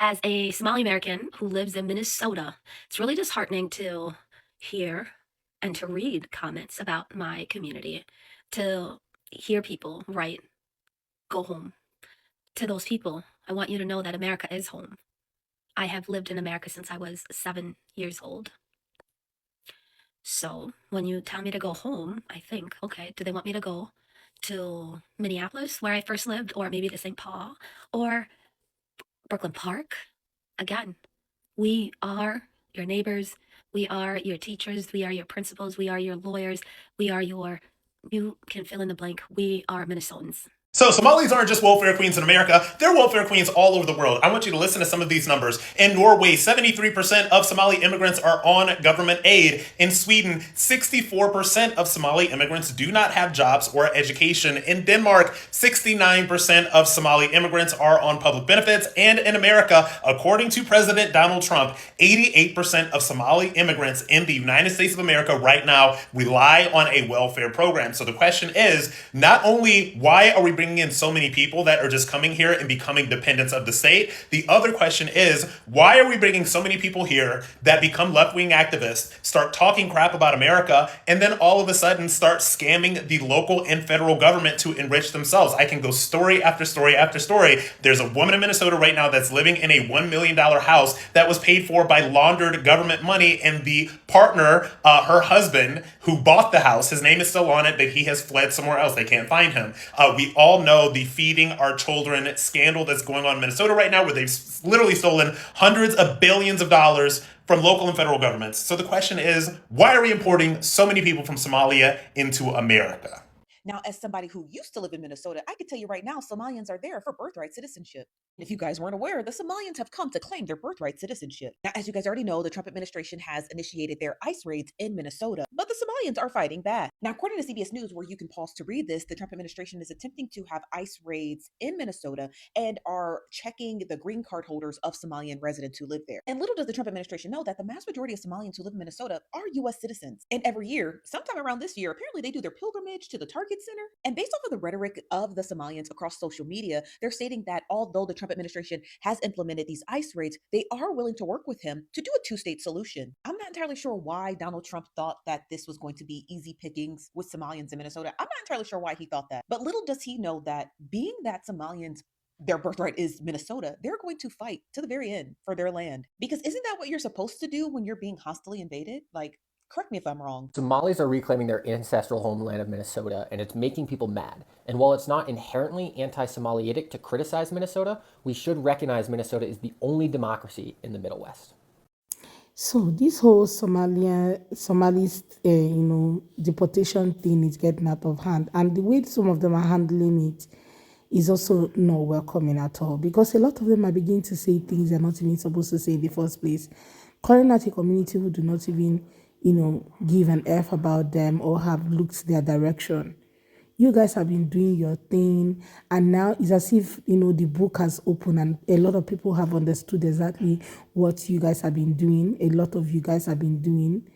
As a Somali American who lives in Minnesota, it's really disheartening to hear and to read comments about my community, to hear people write, go home. To those people, I want you to know that America is home. I have lived in America since I was 7 years old. So when you tell me to go home, I think, okay, do they want me to go to Minneapolis, where I first lived, or maybe to St. Paul, or Brooklyn Park? Again, we are your neighbors. We are your teachers. We are your principals. We are your lawyers. We are your, you can fill in the blank. We are Minnesotans. So Somalis aren't just welfare queens in America, they're welfare queens all over the world. I want you to listen to some of these numbers. In Norway, 73% of Somali immigrants are on government aid. In Sweden, 64% of Somali immigrants do not have jobs or education. In Denmark, 69% of Somali immigrants are on public benefits. And in America, according to President Donald Trump, 88% of Somali immigrants in the United States of America right now rely on a welfare program. So the question is, not only why are we bringing in so many people that are just coming here and becoming dependents of the state? The other question is, why are we bringing so many people here that become left-wing activists, start talking crap about America, and then all of a sudden start scamming the local and federal government to enrich themselves? I can go story after story after story. There's a woman in Minnesota right now that's living in a $1 million house that was paid for by laundered government money, and the partner, her husband, who bought the house, his name is still on it, but he has fled somewhere else. They can't find him. We all know the feeding our children scandal that's going on in Minnesota right now, where they've literally stolen hundreds of billions of dollars from local and federal governments. So the question is, why are we importing so many people from Somalia into America? Now, as somebody who used to live in Minnesota, I can tell you right now, Somalians are there for birthright citizenship. If you guys weren't aware, the Somalians have come to claim their birthright citizenship. Now, as you guys already know, the Trump administration has initiated their ICE raids in Minnesota, but the Somalians are fighting back. Now, according to CBS News, where you can pause to read this, the Trump administration is attempting to have ICE raids in Minnesota and are checking the green card holders of Somalian residents who live there. And little does the Trump administration know that the mass majority of Somalians who live in Minnesota are U.S. citizens. And every year, sometime around this year, apparently they do their pilgrimage to the Target Center. And based off of the rhetoric of the Somalians across social media, they're stating that although the Trump administration has implemented these ICE raids, they are willing to work with him to do a two-state solution. I'm not entirely sure why Donald Trump thought that this was going to be easy pickings with Somalians in Minnesota. I'm not entirely sure why he thought that. But little does he know that being that Somalians, their birthright is Minnesota, they're going to fight to the very end for their land. Because isn't that what you're supposed to do when you're being hostily invaded? Like, correct me if I'm wrong. Somalis are reclaiming their ancestral homeland of Minnesota, and it's making people mad. And while it's not inherently anti-Somaliitic to criticize Minnesota, we should recognize Minnesota is the only democracy in the Middle West. So this whole Somalis, deportation thing is getting out of hand, and the way some of them are handling it is also not welcoming at all, because a lot of them are beginning to say things they're not even supposed to say in the first place, calling out a community who do not even give an F about them or have looked their direction. You guys have been doing your thing, and now it's as if, the book has opened and a lot of people have understood exactly what you guys have been doing. A lot of you guys have been doing,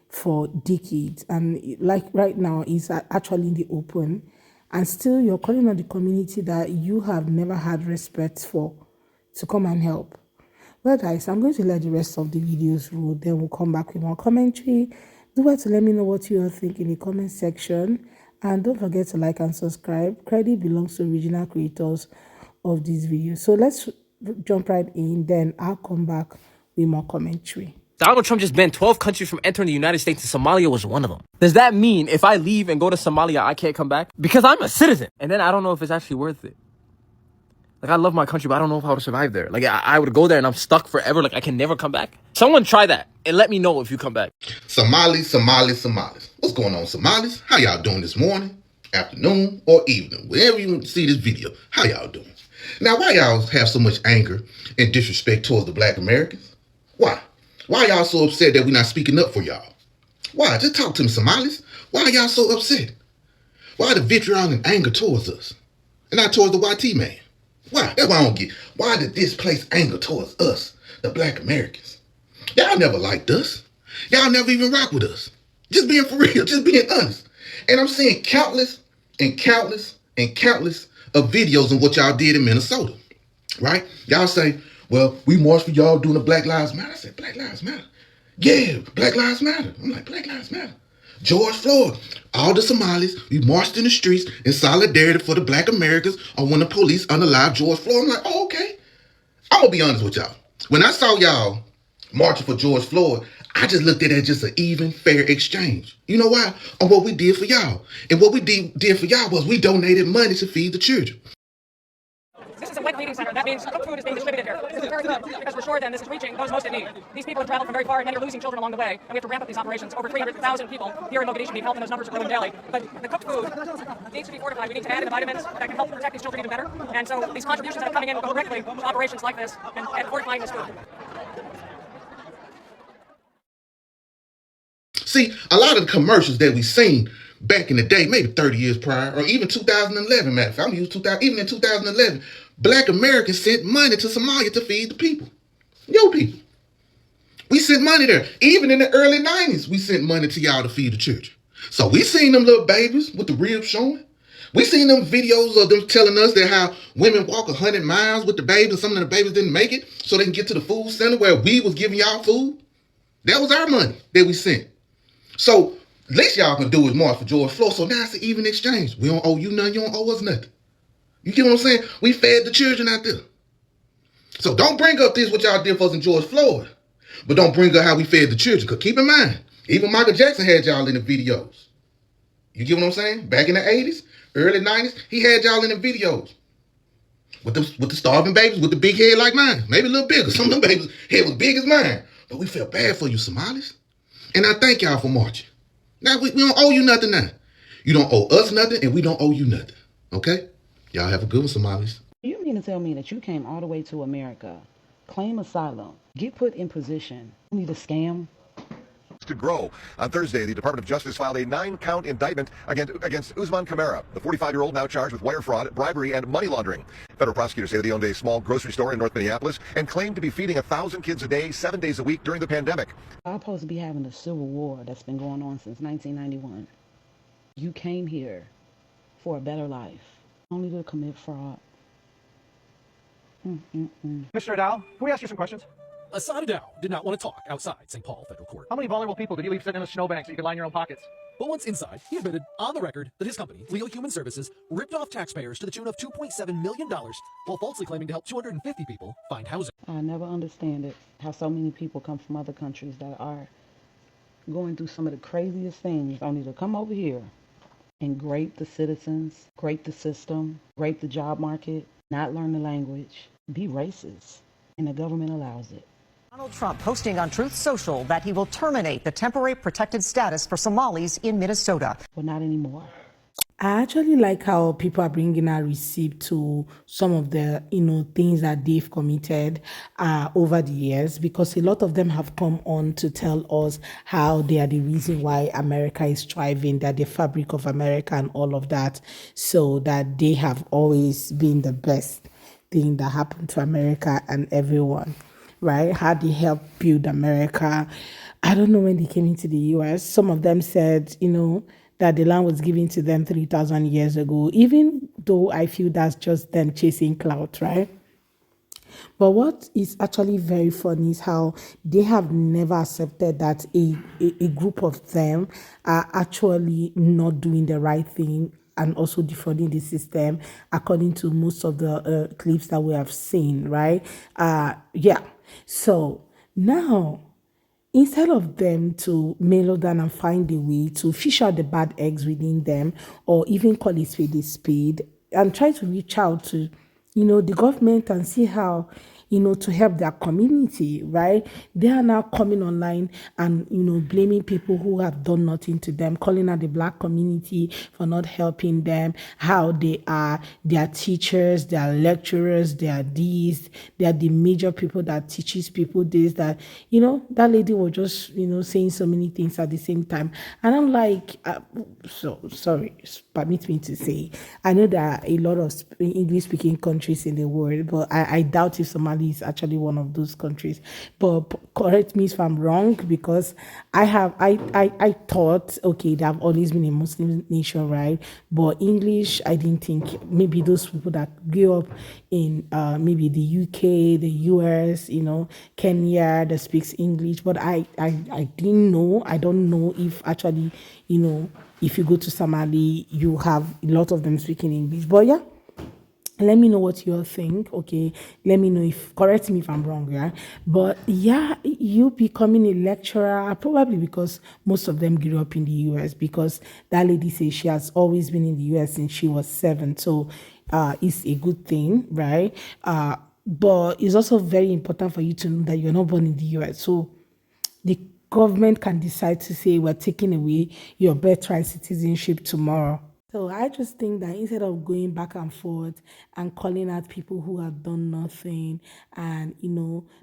for decades. And like right now, it's actually in the open. And still you're calling on the community that you have never had respect for to come and help. Well, guys, I'm going to let the rest of the videos roll. Then we'll come back with more commentary. Do well to let me know what you all think in the comment section. And don't forget to like and subscribe. Credit belongs to original creators of this video. So let's jump right in. Then I'll come back with more commentary. Donald Trump just banned 12 countries from entering the United States, and Somalia was one of them. Does that mean if I leave and go to Somalia, I can't come back? Because I'm a citizen. And then I don't know if it's actually worth it. Like, I love my country, but I don't know if I would survive there. Like, I would go there and I'm stuck forever. Like, I can never come back. Someone try that and let me know if you come back. Somalis. What's going on, Somalis? How y'all doing this morning, afternoon, or evening? Wherever you see this video, how y'all doing? Now, why y'all have so much anger and disrespect towards the Black Americans? Why? Why y'all so upset that we're not speaking up for y'all? Why? Just talk to me, Somalis. Why are y'all so upset? Why the vitriol and anger towards us and not towards the YT man? Why? That's what I don't get. Why did this place anger towards us, the Black Americans? Y'all never liked us. Y'all never even rock with us. Just being for real, just being honest. And I'm seeing countless of videos of what y'all did in Minnesota, right? Y'all say, well, we marched for y'all doing the Black Lives Matter. I said, Black Lives Matter? Yeah, Black Lives Matter. I'm like, Black Lives Matter. George Floyd, all the Somalis, we marched in the streets in solidarity for the Black Americans on when the police unalived George Floyd. I'm like, oh, okay. I'm going to be honest with y'all. When I saw y'all marching for George Floyd, I just looked at it as just an even, fair exchange. You know why? On what we did for y'all. And what we did for y'all was we donated money to feed the children. This is a wet feeding center. That means cooked food is being distributed here. This is very good because we're sure then this is reaching those most in need. These people have traveled from very far and many are losing children along the way. And we have to ramp up these operations. Over 300,000 people here in Mogadishu need help and those numbers are growing daily. But the cooked food needs to be fortified. We need to add in the vitamins that can help protect these children even better. And so these contributions that are coming in will go directly to operations like this and fortifying this food. See, a lot of the commercials that we seen back in the day, maybe 30 years prior, or even 2011, matter of fact, I'm using 2000, even in 2011, Black Americans sent money to Somalia to feed the people. Your people. We sent money there. Even in the early 90s, we sent money to y'all to feed the church. So we seen them little babies with the ribs showing. We seen them videos of them telling us that how women walk 100 miles with the babies and some of the babies didn't make it so they can get to the food center where we was giving y'all food. That was our money that we sent. So least y'all can do is march for George Floyd. So now it's an even exchange. We don't owe you nothing. You don't owe us nothing. You get what I'm saying? We fed the children out there. So don't bring up this what y'all did for us in George Floyd. But don't bring up how we fed the children. Because keep in mind, even Michael Jackson had y'all in the videos. You get what I'm saying? Back in the 80s, early 90s, he had y'all in the videos. With the starving babies with the big head like mine. Maybe a little bigger. Some of them babies' head was big as mine. But we felt bad for you, Somalis. And I thank y'all for marching. Now, we don't owe you nothing now. You don't owe us nothing, and we don't owe you nothing. Okay? Y'all have a good one, Somalis. You mean to tell me that you came all the way to America, claim asylum, get put in position, only to scam? To grow. On Thursday, the Department of Justice filed a 9-count indictment against Usman Kamara, the 45-year-old now charged with wire fraud, bribery, and money laundering. Federal prosecutors say that he owned a small grocery store in North Minneapolis and claimed to be feeding 1,000 kids a day, 7 days a week during the pandemic. I'm supposed to be having a civil war that's been going on since 1991. You came here for a better life, only to commit fraud. Mr. Adao, can we ask you some questions? Assad Adao did not want to talk outside St. Paul Federal Court. How many vulnerable people did you leave sitting in the snowbank so you could line your own pockets? But once inside, he admitted on the record that his company, Legal Human Services, ripped off taxpayers to the tune of $2.7 million while falsely claiming to help 250 people find housing. I never understand it, how so many people come from other countries that are going through some of the craziest things only to come over here and grape the citizens, grape the system, grape the job market, not learn the language, be racist, and the government allows it. Donald Trump posting on Truth Social that he will terminate the temporary protected status for Somalis in Minnesota. But not anymore. I actually like how people are bringing a receipt to some of the, things that they've committed over the years, because a lot of them have come on to tell us how they are the reason why America is thriving, that the fabric of America and all of that, so that they have always been the best thing that happened to America and everyone, right? How they helped build America. I don't know when they came into the US. Some of them said, that the land was given to them 3,000 years ago, even though I feel that's just them chasing clout, right? But what is actually very funny is how they have never accepted that a group of them are actually not doing the right thing and also defrauding the system, according to most of the clips that we have seen, right? So now, instead of them to mellow down and find a way to fish out the bad eggs within them, or even call a spade, and try to reach out to, the government and see how, to help their community, right? They are now coming online and, blaming people who have done nothing to them, calling out the Black community for not helping them, how they are their teachers, their lecturers, they are these, they are the major people that teaches people this, that, that lady was just, saying so many things at the same time. And I'm like, sorry, permit me to say, I know there are a lot of English-speaking countries in the world, but I doubt if Somalia Somali is actually one of those countries. But correct me if I'm wrong, because I thought, okay, they have always been a Muslim nation, right? But English, I didn't think, maybe those people that grew up in maybe the UK, the US, Kenya, that speaks English. But I didn't know. I don't know if actually, if you go to Somali, you have a lot of them speaking English. But yeah, let me know what you all think. Okay, let me know, if correct me if I'm wrong. Yeah, but yeah, you becoming a lecturer, probably because most of them grew up in the US, because that lady says she has always been in the US since she was 7. So it's a good thing, right? But it's also very important for you to know that you're not born in the US. So the government can decide to say, we're taking away your birthright citizenship tomorrow. So I just think that instead of going back and forth and calling out people who have done nothing, and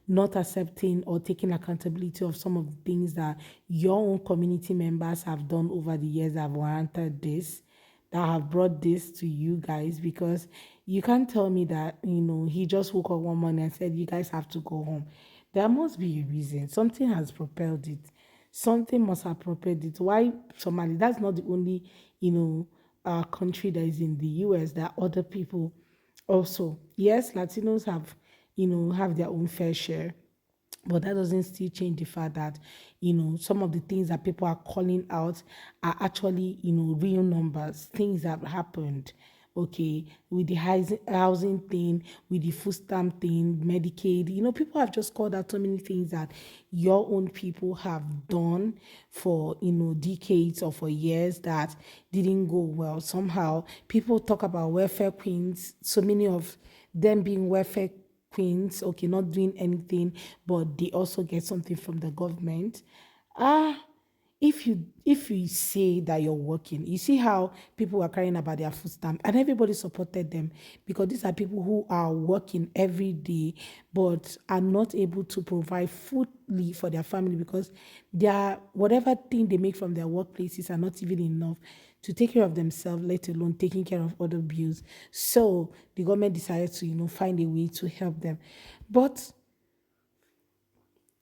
not accepting or taking accountability of some of the things that your own community members have done over the years that have warranted this, that have brought this to you guys, because you can't tell me that he just woke up one morning and said you guys have to go home. There must be a reason. Something has propelled it. Something must have propelled it. Why Somali? That's not the only country that is in the US. There are other people also. Yes, Latinos have their own fair share, but that doesn't still change the fact that some of the things that people are calling out are actually real numbers, things that have happened. Okay, with the housing thing, with the food stamp thing, Medicaid, people have just called out so many things that your own people have done for decades or for years that didn't go well. Somehow people talk about welfare queens, so many of them being welfare queens, okay, not doing anything, but they also get something from the government. Ah, if you say that you're working, you see how people are crying about their food stamp, and everybody supported them, because these are people who are working every day but are not able to provide foodly for their family, because their whatever thing they make from their workplaces are not even enough to take care of themselves, let alone taking care of other bills. So the government decided to find a way to help them. But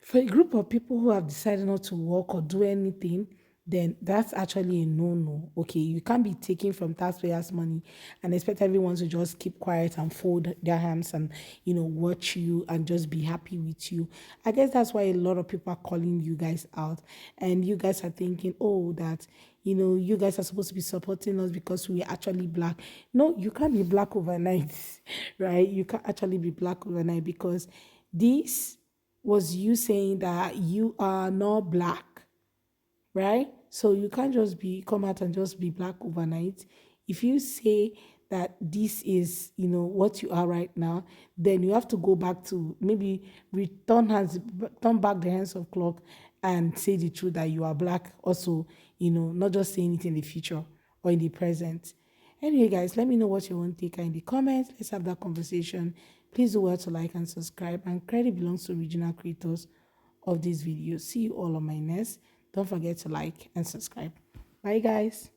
for a group of people who have decided not to work or do anything, then that's actually a no-no. Okay, you can't be taking from taxpayers' money and expect everyone to just keep quiet and fold their hands and watch you and just be happy with you. I guess that's why a lot of people are calling you guys out, and you guys are thinking, oh, that you guys are supposed to be supporting us because we are actually black. No, you can't be black overnight, right? You can't actually be black overnight, because this was you saying that you are not black, right? So you can't just come out and just be black overnight. If you say that this is, what you are right now, then you have to go back to maybe turn back the hands of clock and say the truth that you are black also, not just saying it in the future or in the present. Anyway, guys, let me know what you want to take in the comments. Let's have that conversation. Please do well to like and subscribe. And credit belongs to original creators of this video. See you all on my next. Don't forget to like and subscribe. Bye, guys.